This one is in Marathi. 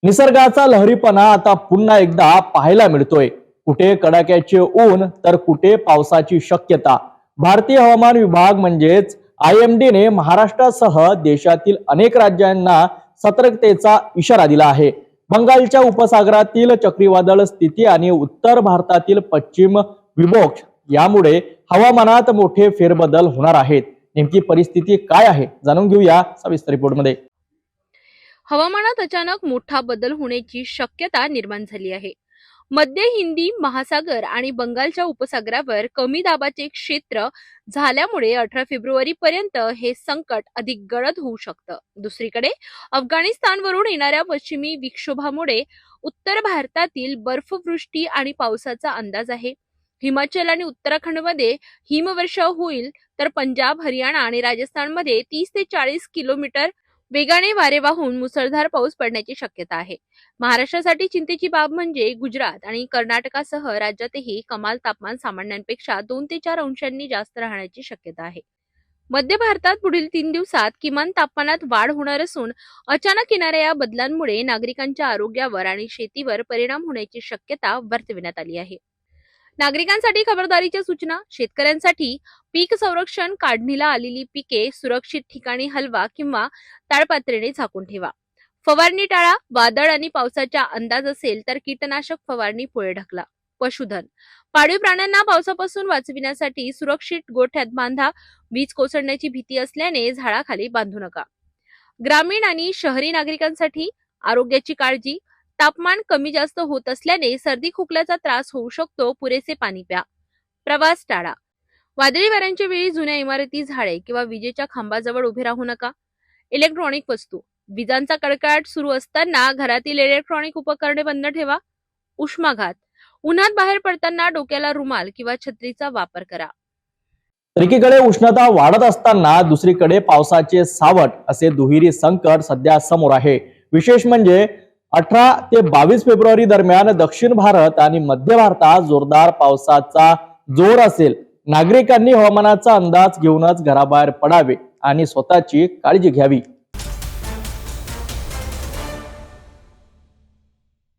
निसर्गाचा लहरीपणा आता पुन्हा एकदा पाहायला मिळतोय। कुठे कडाक्याचे ऊन तर कुठे पावसाची शक्यता। भारतीय हवामान विभाग म्हणजेच IMD ने महाराष्ट्रासह देशातील अनेक राज्यांना सतर्कतेचा इशारा दिला आहे। बंगालच्या उपसागरातील चक्रीवादळ स्थिती आणि उत्तर भारतातील पश्चिम विक्षोभ यामुळे हवामानात मोठे फेरबदल होणार आहेत। नेमकी परिस्थिती काय आहे जाणून घेऊया सविस्तर रिपोर्टमध्ये। हवामानात अचानक मोठा बदल होण्याची शक्यता निर्माण झाली आहे। मध्य हिंदी महासागर आणि बंगालच्या उपसागरावर कमी दाबाचे क्षेत्र झाल्यामुळे 18 फेब्रुवारी पर्यंत हे संकट अधिक गडद होऊ शकतं। दुसरीकडे अफगाणिस्तानवरून येणाऱ्या पश्चिमी विक्षोभामुळे उत्तर भारतातील बर्फवृष्टी आणि पावसाचा अंदाज आहे। हिमाचल आणि उत्तराखंडमध्ये हिमवर्षाव होईल, तर पंजाब, हरियाणा आणि राजस्थानमध्ये 30 ते 40 किलोमीटर वेगाने वारे वाहून मुसळधार पाऊस पडण्याची शक्यता आहे। महाराष्ट्रासाठी चिंतेची बाब म्हणजे गुजरात आणि कर्नाटकासह राज्यातही कमाल तापमान सामान्यांपेक्षा 2 ते 4 अंशांनी जास्त राहण्याची शक्यता आहे। मध्य भारतात पुढील 3 दिवसात किमान तापमानात वाढ होणार असून अचानक येणाऱ्या या बदलांमुळे नागरिकांच्या आरोग्यावर आणि शेतीवर परिणाम होण्याची शक्यता वर्तविण्यात आली आहे। नागरिकांसाठी खबरदारीच्या सूचना। शेतकऱ्यांसाठी पीक संरक्षण, काढणीला आलेली पिके सुरक्षित ठिकाणी हलवा किंवा ताडपत्रीने झाकून ठेवा। फवारणी टाळा। वादळ आणि पावसाचा अंदाज असेल तर कीटकनाशक फवारणी पुढे ढकला। पशुधन, पाळीव प्राण्यांना पावसापासून वाचविण्यासाठी सुरक्षित गोठ्यात बांधा। वीज कोसळण्याची भीती असल्याने झाडाखाली बांधू नका। ग्रामीण आणि शहरी नागरिकांसाठी आरोग्याची काळजी। तापमान कमी जास्त होत असल्याने सर्दी खोकल्याचा त्रास होऊ शकतो, पुरेसे पाणी प्या। प्रवास टाळा। वादळी वाऱ्यांच्या वेळी जुन्या इमारती, झाडे किंवा विजेच्या खांबाजवळ उभे राहू नका। इलेक्ट्रॉनिक वस्तू, विजांचा कडकडाट सुरू असताना घरातील इलेक्ट्रॉनिक उपकरणे बंद ठेवा। उष्माघात, उन्हात बाहेर पडताना डोक्याला रुमाल किंवा छत्रीचा वापर करा। एकीकडे उष्णता वाढत असताना दुसरीकडे पावसाचे सावट असे दुहेरी संकट सध्या समोर आहे। विशेष म्हणजे 18 ते 22 फेब्रुवारी दरम्यान दक्षिण भारत आणि मध्य भारतात जोरदार पावसाचा जोर असेल। नागरिकांनी हवामानाचा अंदाज घेऊनच घराबाहेर पडावे आणि स्वतःची काळजी घ्यावी।